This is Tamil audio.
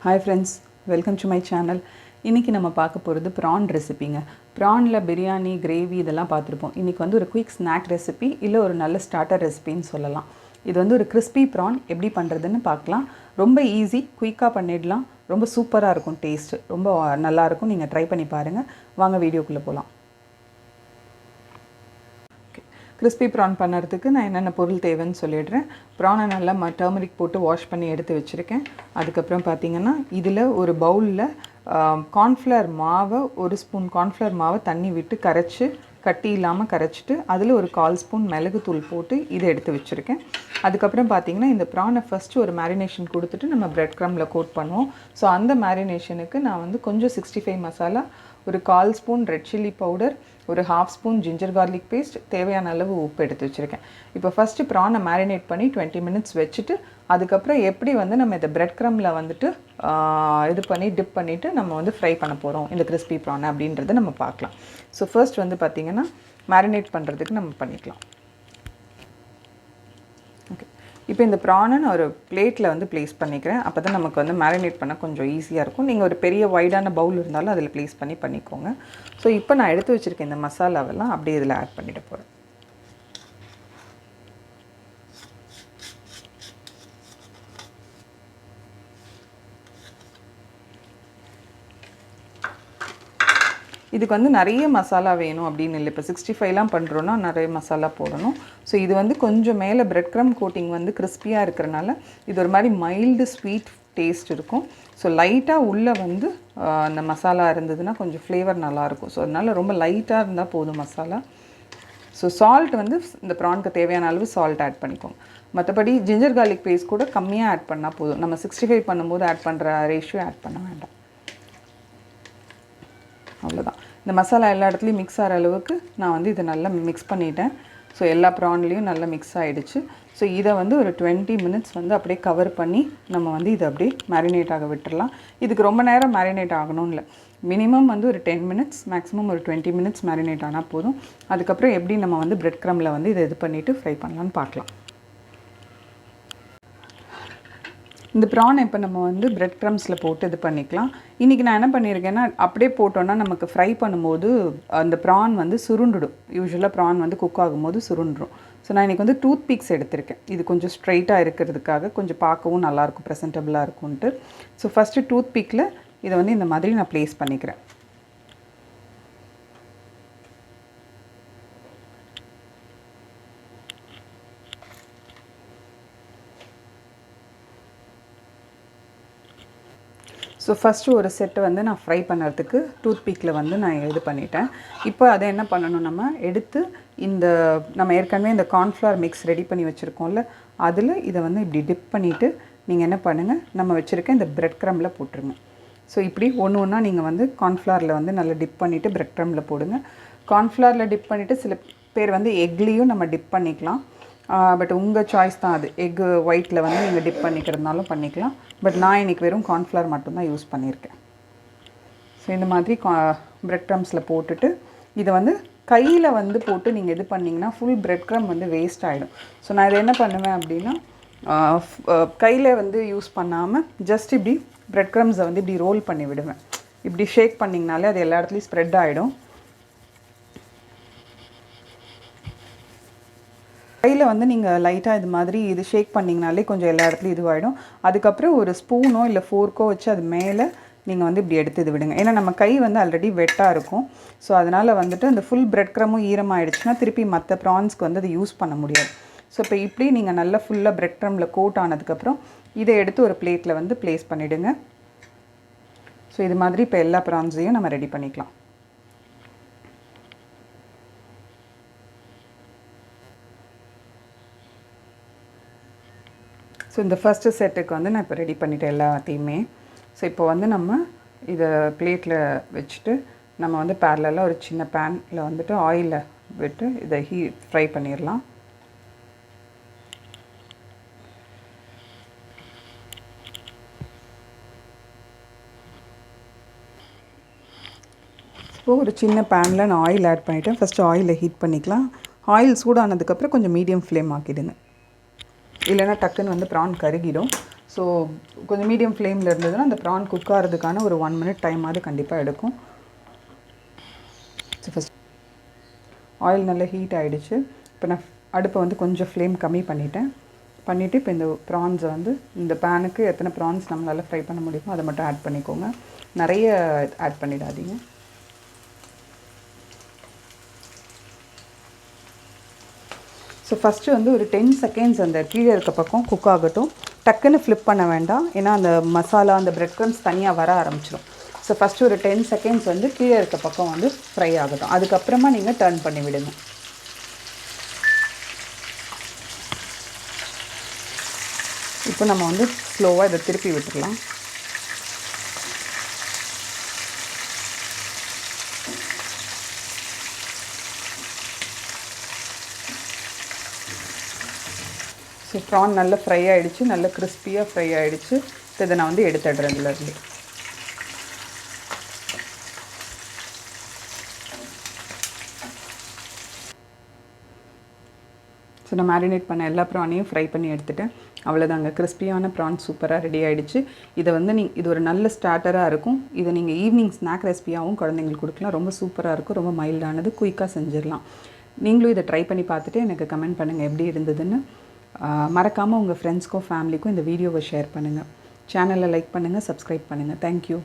Hi friends, welcome to my channel. இன்னைக்கு நம்ம பார்க்க போறது prawn ரெசிபிங்க. prawnல பிரியாணி, கிரேவி இதெல்லாம் பார்த்திருப்போம். இன்னைக்கு வந்து ஒரு குயிக் ஸ்நாக் ரெசிபி இல்ல ஒரு நல்ல ஸ்டார்ட்டர் ரெசிபின்னு சொல்லலாம். இது வந்து ஒரு crispy prawn எப்படி பண்றதுன்னு பார்க்கலாம். ரொம்ப ஈஸி, குயிக்கா பண்ணிடலாம். ரொம்ப சூப்பரா இருக்கும் டேஸ்ட். ரொம்ப நல்லா இருக்கும். நீங்க ட்ரை பண்ணி பாருங்க. வாங்க வீடியோக்குள்ள போலாம். crispy prawn பண்ணுறதுக்கு நான் என்னென்ன பொருள் தேவைன்னு சொல்லிடுறேன். ப்ரானை நல்லா டர்மரிக் போட்டு வாஷ் பண்ணி எடுத்து வச்சுருக்கேன். அதுக்கப்புறம் பார்த்தீங்கன்னா இதில் ஒரு பவுலில் கார்ன்ஃப்ளவர் மாவை ஒரு ஸ்பூன் கார்ன்ஃப்ளவர் மாவை தண்ணி விட்டு கரைச்சி கட்டி இல்லாமல் கரைச்சிட்டு அதில் ஒரு 1/4 ஸ்பூன் மிளகுத்தூள் போட்டு இதை எடுத்து வச்சுருக்கேன். அதுக்கப்புறம் பார்த்தீங்கன்னா இந்த ப்ரானை ஃபஸ்ட்டு ஒரு மேரினேஷன் கொடுத்துட்டு நம்ம பிரெட் க்ரம்பில் கோட் பண்ணுவோம். ஸோ அந்த மேரினேஷனுக்கு நான் வந்து கொஞ்சம் 65 மசாலா, ஒரு 1/4 ஸ்பூன் ரெட் சில்லி பவுடர், ஒரு 1/2 ஸ்பூன் ஜிஞ்சர் கார்லிக் பேஸ்ட், தேவையான அளவு உப்பு எடுத்து வச்சுருக்கேன். இப்போ ஃபஸ்ட்டு ப்ரானை மேரினேட் பண்ணி 20 மினிட்ஸ் வச்சுட்டு அதுக்கப்புறம் எப்படி வந்து நம்ம இந்த பிரெட் க்ரம்பில் வந்துட்டு இது பண்ணி டிப் பண்ணிவிட்டு நம்ம வந்து ஃப்ரை பண்ண போகிறோம் இந்த crispy prawn அப்படின்றத நம்ம பார்க்கலாம். ஸோ ஃபர்ஸ்ட் வந்து பார்த்திங்கன்னா மேரினேட் பண்ணுறதுக்கு நம்ம பண்ணிக்கலாம். ஓகே, இப்போ இந்த ப்ரானை நான் ஒரு பிளேட்டில் வந்து ப்ளேஸ் பண்ணிக்கிறேன். அப்போ தான் நமக்கு வந்து மேரினேட் பண்ண கொஞ்சம் ஈஸியாக இருக்கும். நீங்கள் ஒரு பெரிய வைடான பவுல் இருந்தாலும் அதில் ப்ளேஸ் பண்ணிக்கோங்க. ஸோ இப்போ நான் எடுத்து வச்சுருக்கேன் இந்த மசாலாவெல்லாம் அப்படியே இதில் ஆட் பண்ணிட்டு போகிறேன். இதுக்கு வந்து நிறைய மசாலா வேணும் அப்படின்னு இல்லை. இப்போ 65லாம் பண்ணுறோன்னா நிறைய மசாலா போடணும். ஸோ இது வந்து கொஞ்சம் மேலே பிரெட் க்ரம் கோட்டிங் வந்து கிறிஸ்பியாக இருக்கிறனால இது ஒரு மாதிரி மைல்டு ஸ்வீட் டேஸ்ட் இருக்கும். ஸோ லைட்டாக உள்ளே வந்து அந்த மசாலா இருந்ததுன்னா கொஞ்சம் ஃப்ளேவர் நல்லாயிருக்கும். ஸோ அதனால் ரொம்ப லைட்டாக இருந்தால் போதும் மசாலா. ஸோ சால்ட் வந்து இந்த ப்ரானுக்கு தேவையான அளவு சால்ட் ஆட் பண்ணிக்கோங்க. மற்றபடி ஜிஞ்சர் கார்லிக் பேஸ்ட் கூட கம்மியாக ஆட் பண்ணால் போதும். நம்ம 65 பண்ணும்போது ஆட் பண்ணுற ரேஷியோ ஆட் பண்ண வேண்டாம். அவ்வளோதான். இந்த மசாலா எல்லா இடத்துலையும் மிக்ஸ் ஆகிற அளவுக்கு நான் வந்து இதை நல்லா மிக்ஸ் பண்ணிட்டேன். ஸோ எல்லா ப்ரான்லேயும் நல்லா மிக்ஸ் ஆகிடுச்சு. ஸோ இதை வந்து ஒரு 20 மினிட்ஸ் வந்து அப்படியே கவர் பண்ணி நம்ம வந்து இதை அப்படியே மேரினேட் ஆக விட்டுடலாம். இதுக்கு ரொம்ப நேரம் மேரினேட் ஆகணும்னு இல்லை, மினிமம் வந்து ஒரு 10 மினிட்ஸ், மேக்ஸிமம் ஒரு 20 மினிட்ஸ் மேரினேட் ஆனால் போதும். அதுக்கப்புறம் எப்படி நம்ம வந்து பிரெட் க்ரம்பில் வந்து இதை இது பண்ணிவிட்டு ஃப்ரை பண்ணலான்னு பார்க்கலாம். இந்த ப்ரான் இப்போ நம்ம வந்து பிரெட் க்ரம்ஸில் போட்டு இது பண்ணிக்கலாம். இன்றைக்கி நான் என்ன பண்ணியிருக்கேன்னா அப்படியே போட்டோன்னா நமக்கு ஃப்ரை பண்ணும்போது அந்த ப்ரான் வந்து சுருண்டுடும். யூஸ்வலாக ப்ரான் வந்து குக் ஆகும்போது சுருண்டுடும். ஸோ நான் இன்றைக்கி வந்து டூத் பிக்ஸ் எடுத்திருக்கேன். இது கொஞ்சம் ஸ்ட்ரைட்டாக இருக்கிறதுக்காக கொஞ்சம் பார்க்கவும் நல்லாயிருக்கும், ப்ரெசன்டபுளாக இருக்கும்ன்ட்டு. ஸோ ஃபஸ்ட்டு டூத் பிக்கில் இதை வந்து இந்த மாதிரி நான் ப்ளேஸ் பண்ணிக்கிறேன். ஸோ ஃபஸ்ட்டு ஒரு செட்டு வந்து நான் ஃப்ரை பண்ணுறதுக்கு டூத் பிக்கில் வந்து நான் இது பண்ணிட்டேன். இப்போ அதை என்ன பண்ணணும், நம்ம எடுத்து இந்த நம்ம ஏற்கனவே இந்த கார்ன்ஃப்ளவர் மிக்ஸ் ரெடி பண்ணி வச்சுருக்கோம்ல அதில் இதை வந்து இப்படி டிப் பண்ணிவிட்டு நீங்கள் என்ன பண்ணுங்கள், நம்ம வச்சுருக்க இந்த பிரெட் க்ரம்பில் போட்டுருங்க. ஸோ இப்படி ஒன்று ஒன்றா நீங்கள் வந்து கார்ன்ஃப்ளவரில் வந்து நல்லா டிப் பண்ணிவிட்டு பிரெட் க்ரம்பில் போடுங்க. கார்ன்ஃப்ளவரில் டிப் பண்ணிவிட்டு சில பேர் வந்து எக்லேயும் நம்ம டிப் பண்ணிக்கலாம். பட் உங்கள் சாய்ஸ் தான் அது. எக்கு ஒயிட்டில் வந்து நீங்கள் டிப் பண்ணிக்கிறதுனாலும் பண்ணிக்கலாம். பட் நான் இன்றைக்கி வெறும் கார்ன்ஃப்ளவர் மட்டும்தான் யூஸ் பண்ணியிருக்கேன். ஸோ இந்த மாதிரி பிரெட் க்ரம்ஸில் போட்டுட்டு இதை வந்து கையில் வந்து போட்டு நீங்கள் இது பண்ணிங்கன்னா ஃபுல் பிரெட் க்ரம் வந்து வேஸ்ட் ஆகிடும். ஸோ நான் இதை என்ன பண்ணுவேன் அப்படின்னா கையில் வந்து யூஸ் பண்ணாமல் ஜஸ்ட் இப்படி பிரெட் க்ரம்ஸை வந்து இப்படி ரோல் பண்ணி விடுவேன். இப்படி ஷேக் பண்ணிங்கனாலே அது எல்லா இடத்துலையும் ஸ்ப்ரெட் ஆகிடும். கையில் வந்து நீங்கள் லைட்டாக இது மாதிரி இது ஷேக் பண்ணிங்கனாலே கொஞ்சம் எல்லா இடத்துலையும் இதுவாகிடும். அதுக்கப்புறம் ஒரு ஸ்பூனோ இல்லை ஃபோர்க்கோ வச்சு அது மேலே நீங்கள் வந்து இப்படி எடுத்து இது விடுங்க. ஏன்னா நம்ம கை வந்து ஆல்ரெடி வெட்டாக இருக்கும். ஸோ அதனால் வந்துட்டு அந்த ஃபுல் பிரெட் க்ரமும் ஈரமாகிடுச்சுன்னா திருப்பி மற்ற ப்ரான்ஸ்க்கு வந்து அதை யூஸ் பண்ண முடியாது. ஸோ இப்போ இப்படி நீங்கள் நல்லா ஃபுல்லாக பிரெட் க்ரமில் கோட் ஆனதுக்கப்புறம் இதை எடுத்து ஒரு பிளேட்டில் வந்து ப்ளேஸ் பண்ணிவிடுங்க. ஸோ இது மாதிரி இப்போ எல்லா ப்ரான்ஸையும் நம்ம ரெடி பண்ணிக்கலாம். ஸோ இந்த ஃபஸ்ட்டு செட்டுக்கு வந்து நான் இப்போ ரெடி பண்ணிவிட்டேன் எல்லாத்தையுமே. ஸோ இப்போ வந்து நம்ம இதை பிளேட்டில் வச்சுட்டு நம்ம வந்து பேரலாக ஒரு சின்ன பேனில் வந்துட்டு ஆயிலில் விட்டு இதை ஃப்ரை பண்ணிடலாம். ஸோ ஒரு சின்ன பேனில் நான் ஆயில் ஆட் பண்ணிவிட்டேன். ஃபஸ்ட்டு ஆயிலை ஹீட் பண்ணிக்கலாம். ஆயில் சூடானதுக்கப்புறம் கொஞ்சம் மீடியம் ஃப்ளேம் ஆக்கிடுங்க, இல்லைன்னா டக்குன்னு வந்து ப்ரான் கருகிடும். ஸோ கொஞ்சம் மீடியம் ஃப்ளேமில் இருந்ததுன்னா அந்த ப்ரான் குக் ஆகிறதுக்கான ஒரு 1 minute டைம் அது கண்டிப்பாக எடுக்கும். ஸோ ஃபஸ்ட் ஆயில் நல்லா ஹீட் ஆகிடுச்சு. இப்போ நான் அடுப்பை வந்து கொஞ்சம் ஃப்ளேம் கம்மி பண்ணிவிட்டு இப்போ இந்த ப்ரான்ஸை வந்து இந்த பேனுக்கு எத்தனை ப்ரான்ஸ் நம்மளால் ஃப்ரை பண்ண முடியுமோ அதை மட்டும் ஆட் பண்ணிக்கோங்க. நிறைய ஆட் பண்ணிடாதீங்க. ஸோ ஃபஸ்ட்டு வந்து ஒரு 10 செகண்ட்ஸ் அந்த கீழே இருக்க பக்கம் குக் ஆகட்டும். டக்குன்னு ஃப்ளிப் பண்ண வேண்டாம், ஏன்னா அந்த மசாலா அந்த பிரெட் க்ரம்ஸ் தனியாக வர ஆரம்பிச்சிடும். ஸோ ஃபஸ்ட்டு ஒரு 10 செகண்ட்ஸ் வந்து கீழே இருக்க பக்கம் வந்து ஃப்ரை ஆகட்டும். அதுக்கப்புறமா நீங்கள் டர்ன் பண்ணி விடுங்க. இப்போ நம்ம வந்து ஸ்லோவாக இதை திருப்பி விட்டுடலாம். ஸோ ப்ரான் நல்லா ஃப்ரை ஆகிடுச்சு, நல்லா கிறிஸ்பியாக ஃப்ரை ஆகிடுச்சு. இதை நான் வந்து எடுத்துடுறேன் இதுலேருந்து. ஸோ நான் மேரினேட் பண்ண எல்லா ப்ரானையும் ஃப்ரை பண்ணி எடுத்துட்டேன். அவ்வளோதாங்க, கிறிஸ்பியான ப்ரான் சூப்பராக ரெடி ஆகிடுச்சு. இதை வந்து இது ஒரு நல்ல ஸ்டார்டராக இருக்கும். இதை நீங்கள் ஈவினிங் ஸ்நாக் ரெசிபியாகவும் குழந்தைங்களுக்கு கொடுக்கலாம். ரொம்ப சூப்பராக இருக்கும், ரொம்ப மைல்டானது, குயிக்காக செஞ்சிடலாம். நீங்களும் இதை ட்ரை பண்ணி பார்த்துட்டு எனக்கு கமெண்ட் பண்ணுங்கள் எப்படி இருந்ததுன்னு. மறக்காமல் உங்கள் ஃப்ரெண்ட்ஸ்க்கும் ஃபேமிலிக்கும் இந்த வீடியோவை ஷேர் பண்ணுங்கள். சேனலை லைக் பண்ணுங்கள், சப்ஸ்கிரைப் பண்ணுங்கள். தேங்க்யூ.